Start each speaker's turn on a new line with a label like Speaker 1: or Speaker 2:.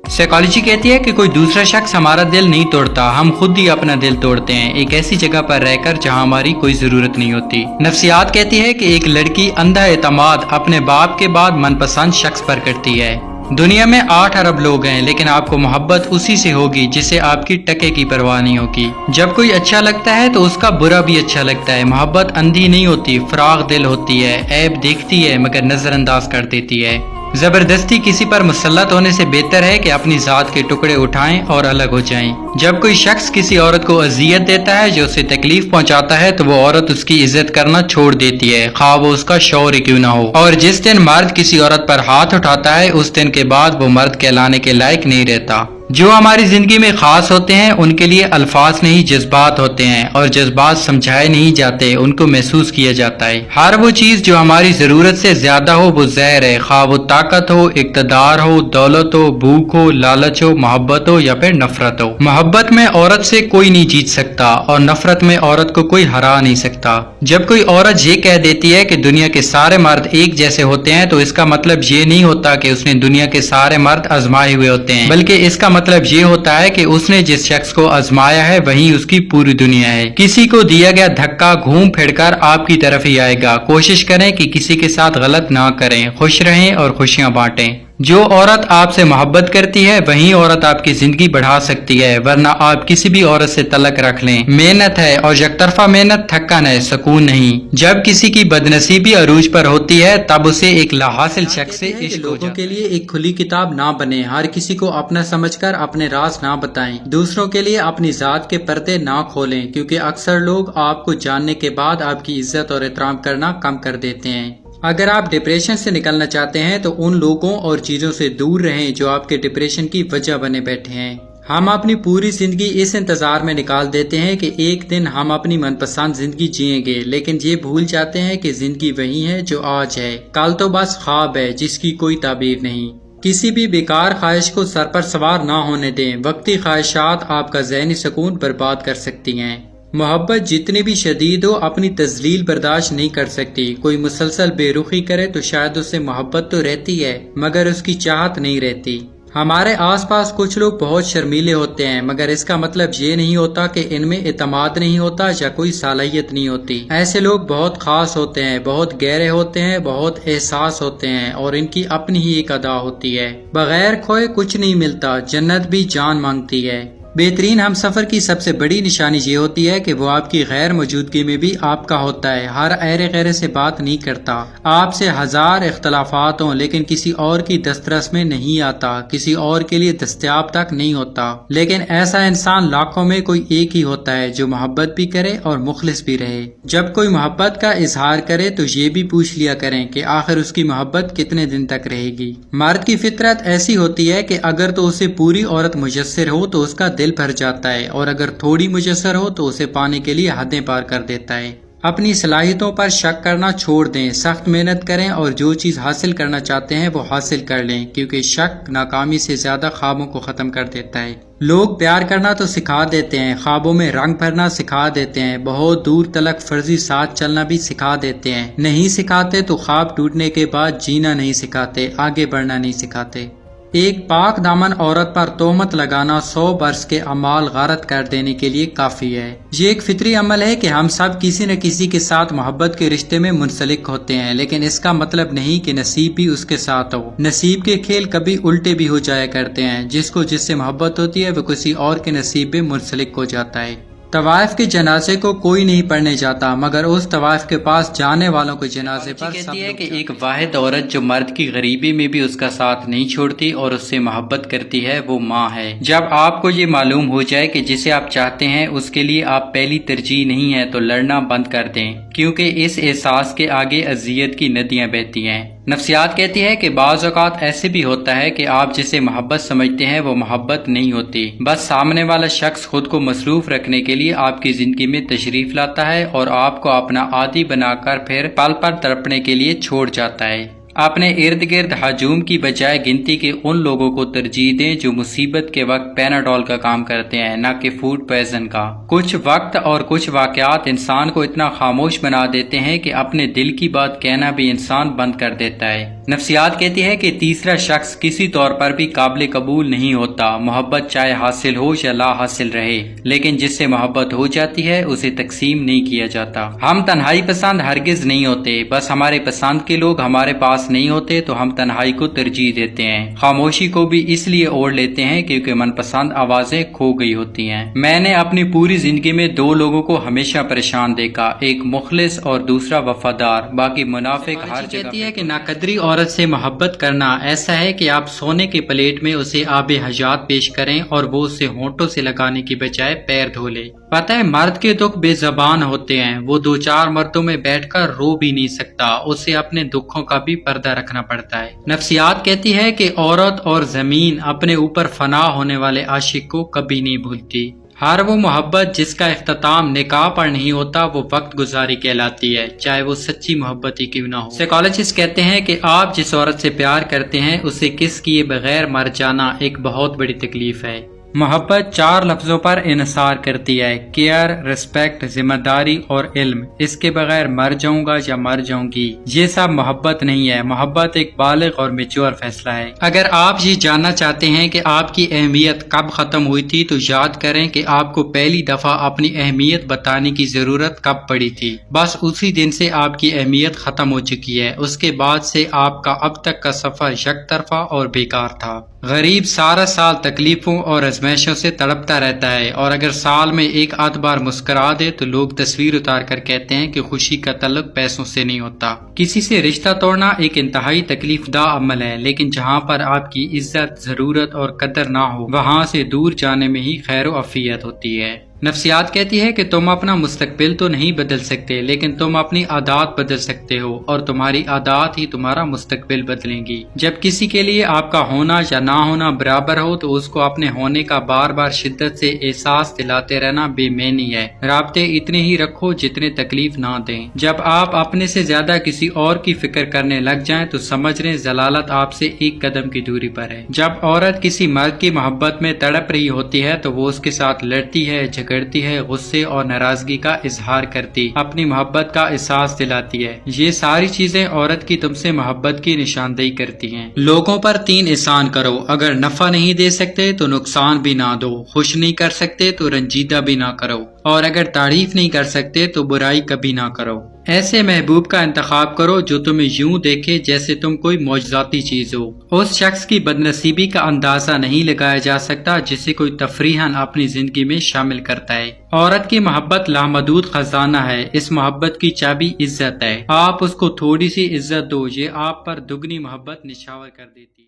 Speaker 1: Psychology कहती है कि कोई दूसरा शख्स हमारा दिल नहीं तोड़ता, हम खुद ही अपना दिल तोड़ते हैं, एक ऐसी जगह पर रहकर जहां हमारी कोई जरूरत नहीं होती। नफ्सियात कहती है कि एक लड़की अंधा एतमाद अपने बाप के बाद मनपसंद शख्स पर करती है। दुनिया में 8 अरब लोग हैं, लेकिन आपको मोहब्बत उसी से होगी जिसे आपकी टके की परवाह नहीं होगी। जब कोई अच्छा लगता है तो उसका बुरा भी अच्छा लगता है। मोहब्बत अंधी नहीं होती, फराग दिल होती है, ऐब देखती है मगर नजरअंदाज कर देती है। जबरदस्ती किसी पर मुसल्लत होने से बेहतर है कि अपनी जात के टुकड़े उठाएं और अलग हो जाएं। जब कोई शख्स किसी औरत को अजियत देता है, जो उसे तकलीफ पहुंचाता है, तो वो औरत उसकी इज्जत करना छोड़ देती है, खा वो उसका शौहर ही क्यों ना हो। और जिस दिन मर्द किसी औरत पर हाथ उठाता है, उस दिन के बाद वो मर्द कहलाने के लायक नहीं रहता। जो हमारी जिंदगी में खास होते हैं उनके लिए अल्फाज नहीं जज्बात होते हैं, और जज्बात समझाए नहीं जाते, उनको महसूस किया जाता है। हर वो चीज जो हमारी जरूरत से ज्यादा हो वो जहर है, खा वो ताकत हो, इक्तदार हो, दौलत हो, भूख हो, लालच हो, मोहब्बत हो या फिर नफरत हो। मोहब्बत में औरत से कोई नहीं जीत सकता और नफरत में औरत को कोई हरा नहीं सकता। जब कोई औरत ये कह देती है कि दुनिया के सारे मर्द एक जैसे होते हैं, तो इसका मतलब ये नहीं होता कि उसने दुनिया के सारे मर्द आजमाए हुए होते हैं, बल्कि इसका मतलब ये होता है कि उसने जिस शख्स को आजमाया है वही उसकी पूरी दुनिया है। किसी को दिया गया धक्का घूम फिरकर आपकी तरफ ही आएगा। कोशिश करें कि किसी के साथ गलत ना करें, खुश रहें और खुशियां बांटें। जो औरत आपसे मोहब्बत करती है वही औरत आपकी जिंदगी बढ़ा सकती है, वरना आप किसी भी औरत से तलक रख लें। मेहनत है और यकतरफा मेहनत थकन है, सुकून नहीं। जब किसी की बदनसीबी अरूज पर होती है तब उसे एक लाहासिल शख्स से इश्क हो जाता है। लोगों के लिए एक खुली किताब ना बने, हर किसी को अपना समझकर अपने राज ना बताएं, दूसरों के लिए अपनी जात के पर्दे ना खोलें, क्योंकि अक्सर लोग आपको जानने के बाद आपकी इज्जत और एहतराम करना कम कर देते हैं। अगर आप डिप्रेशन से निकलना चाहते हैं तो उन लोगों और चीजों से दूर रहें जो आपके डिप्रेशन की वजह बने बैठे हैं। हम अपनी पूरी जिंदगी इस इंतजार में निकाल देते हैं कि एक दिन हम अपनी मनपसंद जिंदगी जिएंगे, लेकिन ये भूल जाते हैं कि जिंदगी वही है जो आज है, कल तो बस ख्वाब है जिसकी कोई ताबीर नहीं। किसी भी बेकार ख्वाहिश को सर पर सवार ना होने दें, वक्ती ख्वाहिशात आपका ज़हनी सुकून बर्बाद कर सकती हैं। मोहब्बत जितनी भी शदीद हो अपनी तजलील बर्दाश्त नहीं कर सकती। कोई मुसलसल बेरुखी करे तो शायद उससे मोहब्बत तो रहती है मगर उसकी चाहत नहीं रहती। हमारे आसपास कुछ लोग बहुत शर्मीले होते हैं, मगर इसका मतलब ये नहीं होता कि इनमें एतमाद नहीं होता या कोई सालाहियत नहीं होती। ऐसे लोग बहुत खास होते हैं, बहुत गहरे होते हैं, बहुत एहसास होते हैं और इनकी अपनी ही एक अदा होती है। बगैर खोए कुछ नहीं मिलता, जन्नत भी जान मांगती है। बेहतरीन हम सफर की सबसे बड़ी निशानी ये होती है कि वो आपकी गैर मौजूदगी में भी आपका होता है। हर ऐरे गैरे से बात नहीं करता, आपसे 1000 इख्तलाफात हों, लेकिन किसी और की दस्तरस में नहीं आता, किसी और के लिए दस्तयाब तक नहीं होता। लेकिन ऐसा इंसान लाखों में कोई एक ही होता है जो मोहब्बत भी करे और मुखलिस भी रहे। जब कोई मोहब्बत का इजहार करे तो ये भी पूछ लिया करें कि आखिर उसकी मोहब्बत कितने दिन तक रहेगी। मर्द की फितरत ऐसी होती है कि अगर तो उसे पूरी औरत मुयस्सर हो तो उसका दिल भर जाता है, और अगर थोड़ी मुयस्सर हो तो उसे पाने के लिए हदें पार कर देता है। अपनी सलाहियतों पर शक करना छोड़ दें, सख्त मेहनत करें और जो चीज हासिल करना चाहते हैं वो हासिल कर लें, क्योंकि शक नाकामी से ज्यादा ख्वाबों को खत्म कर देता है। लोग प्यार करना तो सिखा देते हैं, ख्वाबों में रंग भरना सिखा देते हैं, बहुत दूर तलक फर्जी साथ चलना भी सिखा देते हैं। नहीं सिखाते तो ख्वाब टूटने के बाद जीना नहीं सिखाते, आगे बढ़ना नहीं सिखाते। एक पाक दामन औरत पर तोहमत लगाना 100 बरस के अमाल गारत कर देने के लिए काफी है। ये एक फितरी अमल है कि हम सब किसी न किसी के साथ मोहब्बत के रिश्ते में मुंसलिक होते हैं, लेकिन इसका मतलब नहीं कि नसीब भी उसके साथ हो। नसीब के खेल कभी उल्टे भी हो जाया करते हैं, जिसको जिससे मोहब्बत होती है वो किसी और के नसीब में मुंसलिक हो जाता है। तवाइफ के जनाजे को कोई नहीं पढ़ने जाता, मगर उस तवाइफ के पास जाने वालों के जनाजे पर कहती है कि एक वाहिद औरत जो मर्द की गरीबी में भी उसका साथ नहीं छोड़ती और उससे मोहब्बत करती है वो माँ है। जब आपको ये मालूम हो जाए कि जिसे आप चाहते हैं उसके लिए आप पहली तरजीह नहीं है तो लड़ना बंद कर दें, क्योंकि इस एहसास के आगे अजियत की नदियाँ बहती हैं। नफ्सियात कहती है कि बाज़ औक़ात ऐसे भी होता है कि आप जिसे मोहब्बत समझते हैं वो मोहब्बत नहीं होती, बस सामने वाला शख्स खुद को मसरूफ रखने के लिए आपकी जिंदगी में तशरीफ लाता है और आपको अपना आदी बनाकर फिर पल पर तड़पने के लिए छोड़ जाता है। अपने इर्द गिर्द हजूम की बजाय गिनती के उन लोगों को तरजीह दें जो मुसीबत के वक्त पैनाडोल का काम करते हैं, न कि फूड पॉइजन का। कुछ वक्त और कुछ वाकयात इंसान को इतना खामोश बना देते हैं कि अपने दिल की बात कहना भी इंसान बंद कर देता है। नफ्सियात कहती है कि तीसरा शख्स किसी तौर पर भी काबिल कबूल नहीं होता। मोहब्बत चाहे हासिल हो या ला हासिल रहे, लेकिन जिससे मोहब्बत हो जाती है उसे तकसीम नहीं किया जाता। हम तन्हाई पसंद हरगिज नहीं होते, बस हमारे पसंद के लोग हमारे पास नहीं होते तो हम तन्हाई को तरजीह देते हैं। खामोशी को भी इसलिए ओढ़ लेते हैं क्योंकि मनपसंद आवाजें खो गई होती हैं। मैंने अपनी पूरी जिंदगी में दो लोगों को हमेशा परेशान देखा, एक मुखलिस और दूसरा वफादार, बाकी मुनाफिक हर जगह। कहती है कि नाकदरी औरत से मोहब्बत करना ऐसा है कि आप सोने के प्लेट में उसे आबे हयात पेश करें और वो उसे होंठों से लगाने की बजाय पैर धो ले। पता है मर्द के दुख बेजबान होते हैं, वो दो चार मर्दों में बैठकर रो भी नहीं सकता, उसे अपने दुखों का भी पर्दा रखना पड़ता है। नफ्सियात कहती है कि औरत और जमीन अपने ऊपर फना होने वाले आशिक को कभी नहीं भूलती। हर वो मोहब्बत जिसका इख्तिताम निकाह पर नहीं होता वो वक्त गुजारी कहलाती है, चाहे वो सच्ची मोहब्बत ही क्यों ना हो। साइकोलॉजिस्ट कहते हैं कि आप जिस औरत से प्यार करते हैं उसे किस किए बगैर मर जाना एक बहुत बड़ी तकलीफ है। मोहब्बत चार लफ्जों पर इन्हिसार करती है, केयर, रिस्पेक्ट, जिम्मेदारी और इल्म। इसके बगैर मर जाऊंगा या मर जाऊंगी, ये सब मोहब्बत नहीं है। मोहब्बत एक बालिग और मैच्योर फैसला है। अगर आप ये जानना चाहते हैं कि आपकी अहमियत कब खत्म हुई थी तो याद करें कि आपको पहली दफा अपनी अहमियत बताने की जरूरत कब पड़ी थी। बस उसी दिन से आपकी अहमियत खत्म हो चुकी है। उसके बाद से आपका अब तक का सफर यकतरफा और बेकार था। गरीब सारा साल तकलीफों और आजमाइशों से तड़पता रहता है, और अगर साल में एक आध बार मुस्कुरा दे तो लोग तस्वीर उतार कर कहते हैं कि खुशी का तल्लुक पैसों से नहीं होता। किसी से रिश्ता तोड़ना एक इंतहाई तकलीफदा अमल है, लेकिन जहाँ पर आपकी इज्जत, जरूरत और कदर ना हो वहाँ से दूर जाने में ही खैर अफियत होती है। नफ्सियात कहती है कि तुम अपना मुस्तकबिल तो नहीं बदल सकते, लेकिन तुम अपनी आदत बदल सकते हो, और तुम्हारी आदत ही तुम्हारा मुस्तकबिल बदलेंगी। जब किसी के लिए आपका होना या ना होना बराबर हो तो उसको अपने होने का बार बार शिद्दत से एहसास दिलाते रहना बेमैनी है। राब्ते इतने ही रखो जितने तकलीफ ना दें। जब आप अपने से ज्यादा किसी और की फिक्र करने लग जाएं तो समझ लें जलालत आपसे एक कदम की दूरी पर है। जब औरत किसी मर्द की मोहब्बत में तड़प रही होती है तो वो उसके साथ लड़ती है, करती है, गुस्से और नाराजगी का इजहार करती, अपनी मोहब्बत का एहसास दिलाती है। ये सारी चीजें औरत की तुमसे मोहब्बत की निशानदेही करती हैं। लोगों पर 3 एहसान करो, अगर नफा नहीं दे सकते तो नुकसान भी ना दो, खुश नहीं कर सकते तो रंजीदा भी ना करो, और अगर तारीफ नहीं कर सकते तो बुराई कभी ना करो। ऐसे महबूब का इंतखाब करो जो तुम्हें यूं देखे जैसे तुम कोई मौजज़ाती चीज हो। उस शख्स की बदनसीबी का अंदाजा नहीं लगाया जा सकता जिसे कोई तफरीहन अपनी जिंदगी में शामिल करता है। औरत की मोहब्बत लामहदूद खजाना है, इस मोहब्बत की चाबी इज्जत है। आप उसको थोड़ी सी इज्जत दो, ये आप पर दुगनी मोहब्बत निछावर कर देती है।